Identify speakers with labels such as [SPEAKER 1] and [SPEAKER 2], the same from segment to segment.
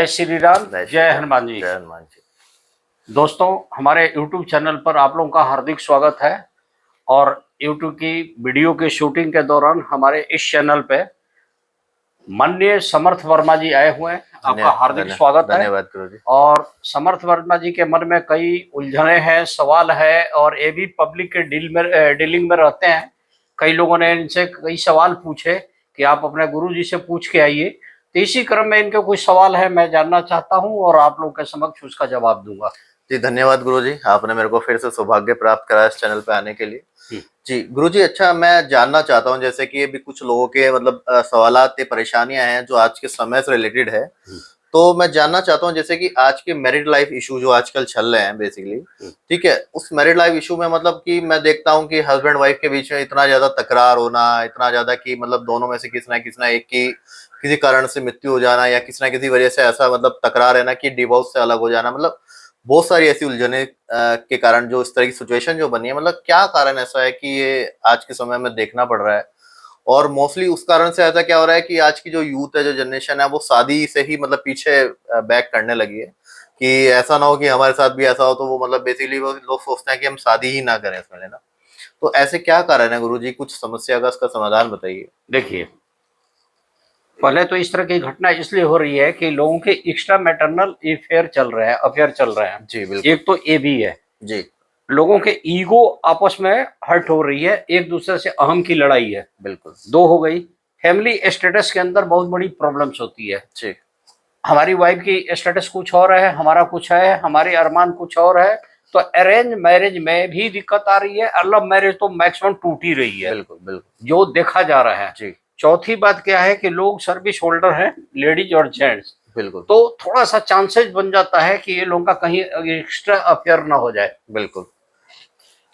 [SPEAKER 1] जय श्री राम, जय हनुमान जी।
[SPEAKER 2] जय हनुमान जी।
[SPEAKER 1] दोस्तों, हमारे YouTube चैनल पर आप लोगों का हार्दिक स्वागत है। और YouTube की वीडियो के शूटिंग के दौरान हमारे इस चैनल पे माननीय समर्थ वर्मा जी आए हुए हैं। आपका हार्दिक स्वागत है।
[SPEAKER 2] धन्यवाद गुरु जी।
[SPEAKER 1] और समर्थ वर्मा जी के मन में कई उलझने हैं, सवाल है, और ये भी पब्लिक के डीलिंग में रहते हैं। कई लोगों ने इनसे कई सवाल पूछे कि आप अपने गुरु जी से पूछ के आइए। तो इसी क्रम में इनके कुछ सवाल है, मैं जानना चाहता हूं और आप लोग के समक्ष उसका जवाब दूंगा।
[SPEAKER 2] जी धन्यवाद गुरु जी, आपने मेरे को फिर से सौभाग्य प्राप्त कराया इस चैनल पे आने के लिए। जी गुरु जी, अच्छा मैं जानना चाहता हूँ, जैसे कि अभी कुछ लोगों के मतलब सवालात या परेशानियां हैं जो आज के समय से रिलेटेड है। तो मैं जानना चाहता हूँ जैसे कि आज के मैरिड लाइफ इशू जो आजकल चल रहे हैं बेसिकली, ठीक है, उस मैरिड लाइफ इशू में मतलब कि मैं देखता हूँ कि हस्बैंड वाइफ के बीच में इतना ज्यादा तकरार होना, इतना ज्यादा कि मतलब दोनों में से किसी ना एक की किसी कारण से मृत्यु हो जाना, या किसी ना किसी वजह से ऐसा मतलब तकरार है ना कि डिवोर्स से अलग हो जाना, मतलब बहुत सारी ऐसी उलझने के कारण जो इस तरह की सिचुएशन जो बनी है, मतलब क्या कारण ऐसा है कि ये आज के समय में देखना पड़ रहा है। और मोस्टली उस कारण से ऐसा क्या हो रहा है कि आज की जो यूथ है, जो जनरेशन है, वो शादी से ही मतलब पीछे बैक करने लगी है कि ऐसा ना हो कि हमारे साथ भी ऐसा हो, तो वो मतलब बेसिकली वो लोग सोचते हैं कि हम शादी ही ना करें इसमें लेना। तो ऐसे क्या कारण है गुरुजी, कुछ समस्या का इसका समाधान बताइए।
[SPEAKER 1] देखिए, पहले तो इस तरह की घटना इसलिए हो रही है कि लोगों के एक्स्ट्रा मैटरनल अफेयर चल रहे हैं।
[SPEAKER 2] जी बिल्कुल।
[SPEAKER 1] एक तो ये भी है,
[SPEAKER 2] जी
[SPEAKER 1] लोगों के ईगो आपस में हर्ट हो रही है, एक दूसरे से अहम की लड़ाई है।
[SPEAKER 2] बिल्कुल।
[SPEAKER 1] दो हो गई, फैमिली स्टेटस के अंदर बहुत बड़ी प्रॉब्लम्स होती है।
[SPEAKER 2] जी
[SPEAKER 1] हमारी वाइफ की स्टेटस कुछ और है, हमारा कुछ है, हमारे अरमान कुछ और है। तो अरेंज मैरिज में भी दिक्कत आ रही है, और लव मैरिज तो मैक्सिमम टूट ही रही है।
[SPEAKER 2] बिल्कुल बिल्कुल
[SPEAKER 1] जो देखा जा रहा है।
[SPEAKER 2] जी
[SPEAKER 1] चौथी बात क्या है कि लोग सर्विस होल्डर हैं, लेडीज और जेंट्स।
[SPEAKER 2] बिल्कुल।
[SPEAKER 1] तो थोड़ा सा चांसेस बन जाता है कि ये लोगों का कहीं एक्स्ट्रा अफेयर ना हो जाए।
[SPEAKER 2] बिल्कुल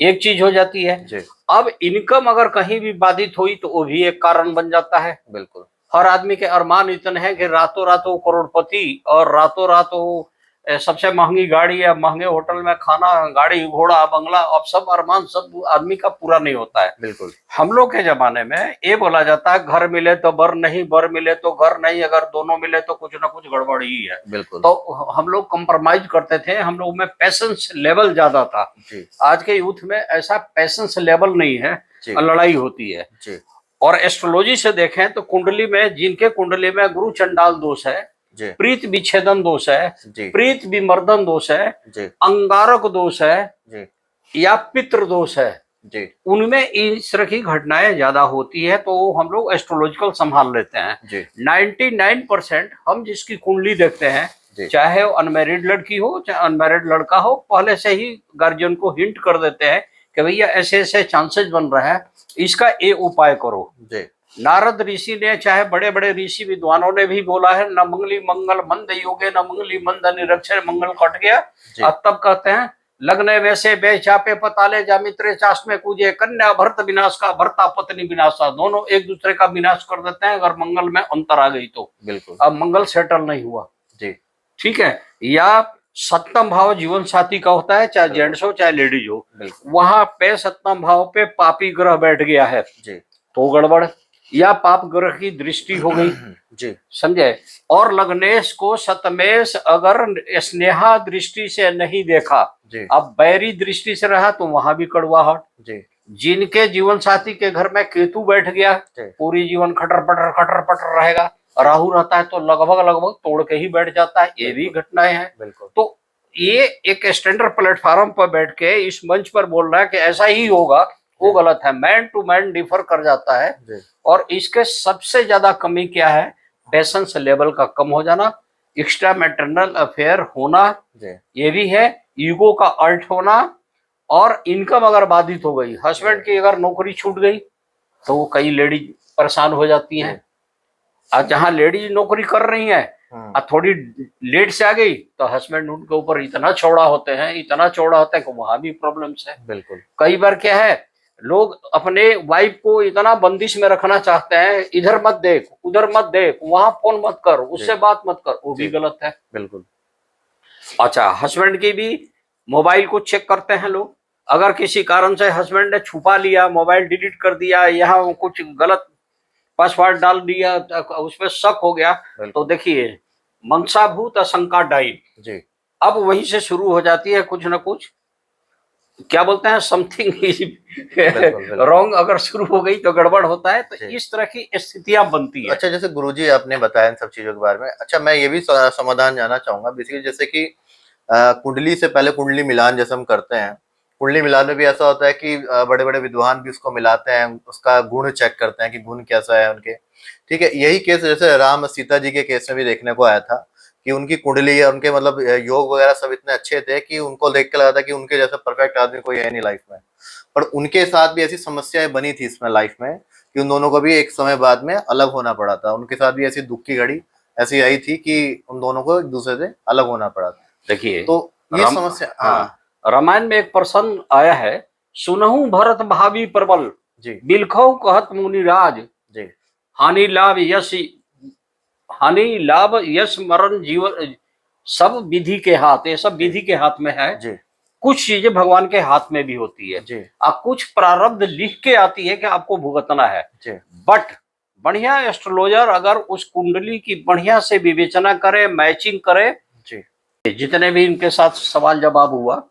[SPEAKER 1] एक चीज हो जाती है।
[SPEAKER 2] जी
[SPEAKER 1] अब इनकम अगर कहीं भी बाधित हुई तो वो भी एक कारण बन जाता है।
[SPEAKER 2] बिल्कुल।
[SPEAKER 1] हर आदमी के अरमान इतने हैं कि रातों रात वो करोड़पति, और रातों रात वो सबसे महंगी गाड़ी या महंगे होटल में खाना, गाड़ी घोड़ा बंगला, अब सब अरमान सब आदमी का पूरा नहीं होता है।
[SPEAKER 2] बिल्कुल।
[SPEAKER 1] हम लोग के जमाने में ये बोला जाता है, घर मिले तो बर नहीं, बर मिले तो घर नहीं, अगर दोनों मिले तो कुछ ना कुछ गड़बड़ ही है।
[SPEAKER 2] बिल्कुल।
[SPEAKER 1] तो हम लोग कंप्रोमाइज करते थे, हम लोग में पेशेंस लेवल ज्यादा था।
[SPEAKER 2] जी
[SPEAKER 1] आज के यूथ में ऐसा पेशेंस लेवल नहीं है,
[SPEAKER 2] जी
[SPEAKER 1] लड़ाई होती है।
[SPEAKER 2] जी
[SPEAKER 1] और एस्ट्रोलॉजी से देखें तो कुंडली में, जिनके कुंडली में गुरु चंडाल दोष है,
[SPEAKER 2] जी
[SPEAKER 1] प्रीत विच्छेदन दोष है,
[SPEAKER 2] जी
[SPEAKER 1] प्रीत विमर्दन दोष है,
[SPEAKER 2] जी
[SPEAKER 1] अंगारक दोष है,
[SPEAKER 2] जी
[SPEAKER 1] या पितृ दोष है,
[SPEAKER 2] जी
[SPEAKER 1] उनमें इस तरह की घटनाएं ज्यादा होती है। तो हम लोग एस्ट्रोलॉजिकल संभाल लेते हैं।
[SPEAKER 2] जी
[SPEAKER 1] 99% हम जिसकी कुंडली देखते हैं,
[SPEAKER 2] जी
[SPEAKER 1] चाहे वो अनमैरिड लड़की हो चाहे अनमैरिड लड़का हो, पहले से ही गार्जियन को हिंट कर देते हैं कि भैया ऐसे ऐसे चांसेस बन रहे हैं, इसका ये उपाय करो।
[SPEAKER 2] जी
[SPEAKER 1] नारद ऋषि ने, चाहे बड़े बड़े ऋषि विद्वानों ने भी बोला है, न मंगली मंगल मंद योगे न मंगली मंद निरक्षर, मंगल कट गया। अब तब कहते हैं, लगने वैसे बेचापे पताले जामित्रे चाष में कूजे, कन्या भरत विनाश का भरता पत्नी विनाशा, दोनों एक दूसरे का विनाश कर देते हैं अगर मंगल में अंतर आ गई तो।
[SPEAKER 2] बिल्कुल।
[SPEAKER 1] अब मंगल सेटल नहीं हुआ,
[SPEAKER 2] जी
[SPEAKER 1] ठीक है। या सप्तम भाव जीवन साथी का होता है, चाहे जेंट्स हो चाहे लेडीज हो, वहां पे सप्तम भाव पे पापी ग्रह बैठ गया है
[SPEAKER 2] जी
[SPEAKER 1] तो गड़बड़, या पाप ग्रह की दृष्टि हो गई।
[SPEAKER 2] जी
[SPEAKER 1] समझे। और लग्नेश को सतमेश अगर स्नेहा दृष्टि से नहीं देखा,
[SPEAKER 2] जी
[SPEAKER 1] अब बैरी दृष्टि से रहा तो वहां भी कड़वाहट।
[SPEAKER 2] जी
[SPEAKER 1] जिनके जीवन साथी के घर में केतु बैठ गया, पूरी जीवन खटर पटर रहेगा। राहु रहता है तो लगभग लगभग तोड़ के ही बैठ जाता है, ये भी घटनाएं हैं। तो ये एक स्टैंडर्ड प्लेटफॉर्म पर बैठ के इस मंच पर बोल रहा है कि ऐसा ही होगा, वो गलत है। मैन टू मैन डिफर कर जाता है। और इसके सबसे ज्यादा कमी क्या है? पेशेंस लेवल का कम हो जाना, एक्स्ट्रा मैटरनल अफेयर होना, ये भी है, ईगो का अर्ट होना, और इनकम अगर बाधित हो गई, हस्बैंड की अगर नौकरी छूट गई तो कई लेडीज परेशान हो जाती हैं। आज जहां लेडीज नौकरी कर रही हैं, थोड़ी लेट से आ गई तो हस्बैंड उनके ऊपर इतना चौड़ा होते हैं, इतना चौड़ा होता है कि वहां भी प्रॉब्लम्स है।
[SPEAKER 2] बिल्कुल।
[SPEAKER 1] कई बार क्या है, लोग अपने वाइफ को इतना बंदिश में रखना चाहते हैं, इधर मत देख, उधर मत देख, वहां फोन मत कर, उससे बात मत कर, वो भी गलत है।
[SPEAKER 2] बिल्कुल।
[SPEAKER 1] अच्छा, हस्बैंड की भी मोबाइल को चेक करते हैं लोग। अगर किसी कारण से हस्बैंड ने छुपा लिया, मोबाइल डिलीट कर दिया, यहाँ कुछ गलत पासवर्ड डाल दिया, उसमें शक हो गया, तो देखिए मंसाभूत आशंका डाइट,
[SPEAKER 2] जी
[SPEAKER 1] अब वहीं से शुरू हो जाती है कुछ ना कुछ, क्या बोलते हैं, समथिंग
[SPEAKER 2] बिल्कुल।
[SPEAKER 1] रॉन्ग अगर शुरू हो गई तो गड़बड़ होता है। तो
[SPEAKER 2] जी।
[SPEAKER 1] इस तरह की स्थितियां बनती है।
[SPEAKER 2] अच्छा, जैसे गुरुजी आपने बताया इन सब चीजों के बारे में, अच्छा मैं ये भी समाधान जानना चाहूंगा बेसिकली, जैसे कि कुंडली से पहले कुंडली मिलान जैसे हम करते हैं, कुंडली मिलान में भी ऐसा होता है कि बड़े बड़े विद्वान भी उसको मिलाते हैं, उसका गुण चेक करते हैं कि गुण कैसा है उनके। ठीक है, यही केस जैसे राम सीता जी के केस में भी देखने को आया था कि उनकी कुंडली या उनके मतलब योग वगैरह सब इतने अच्छे थे कि उनको देख के लगा था कि उनके जैसा परफेक्ट आदमी कोई है नहीं लाइफ में। पर उनके साथ भी ऐसी समस्याएं बनी थी इसमें लाइफ में कि उन दोनों को भी एक समय बाद में अलग होना पड़ा था। उनके साथ भी ऐसी दुख की घड़ी ऐसी आई थी कि उन दोनों को एक दूसरे से अलग होना पड़ा था।
[SPEAKER 1] देखिए,
[SPEAKER 2] तो ये समस्या, हाँ
[SPEAKER 1] रामायण में एक प्रसंग आया है, सुनहु भरत भावी प्रबल,
[SPEAKER 2] जी
[SPEAKER 1] बिलखौ कहत मुनिराज,
[SPEAKER 2] जी
[SPEAKER 1] हानि लाभ यश, हानि लाभ यश मरण जीवन सब विधि के हाथ, ये सब विधि के हाथ में है।
[SPEAKER 2] जी
[SPEAKER 1] कुछ चीजें भगवान के हाथ में भी होती है,
[SPEAKER 2] जी
[SPEAKER 1] और कुछ प्रारब्ध लिख के आती है कि आपको भुगतना है।
[SPEAKER 2] जी
[SPEAKER 1] बट बढ़िया एस्ट्रोलॉजर अगर उस कुंडली की बढ़िया से विवेचना करे, मैचिंग करे,
[SPEAKER 2] जी
[SPEAKER 1] जितने भी इनके साथ सवाल जवाब हुआ,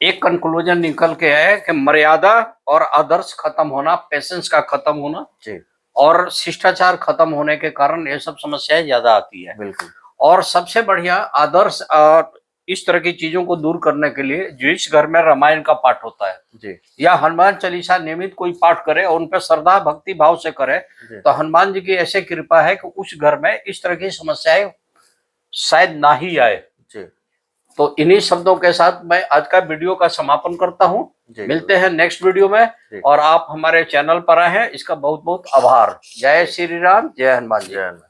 [SPEAKER 1] एक कंक्लूजन निकल के है कि मर्यादा और आदर्श खत्म होना, पेशेंस का खत्म होना
[SPEAKER 2] जी
[SPEAKER 1] और शिष्टाचार खत्म होने के कारण ये सब समस्याएं ज्यादा आती है।
[SPEAKER 2] बिल्कुल।
[SPEAKER 1] और सबसे बढ़िया आदर्श इस तरह की चीजों को दूर करने के लिए जिस घर में रामायण का पाठ होता है
[SPEAKER 2] जी
[SPEAKER 1] या हनुमान चालीसा नियमित कोई पाठ करे और उन पर श्रद्धा भक्ति भाव से करे, तो हनुमान जी की ऐसे कृपा है कि उस घर में इस तरह की समस्याएं शायद ना ही आए।
[SPEAKER 2] जी
[SPEAKER 1] तो इन्हीं शब्दों के साथ मैं आज का वीडियो का समापन करता हूं। मिलते हैं नेक्स्ट वीडियो में। और आप हमारे चैनल पर आए हैं, इसका बहुत बहुत आभार। जय श्री राम, जय हनुमान जी।
[SPEAKER 2] जय हनुमान।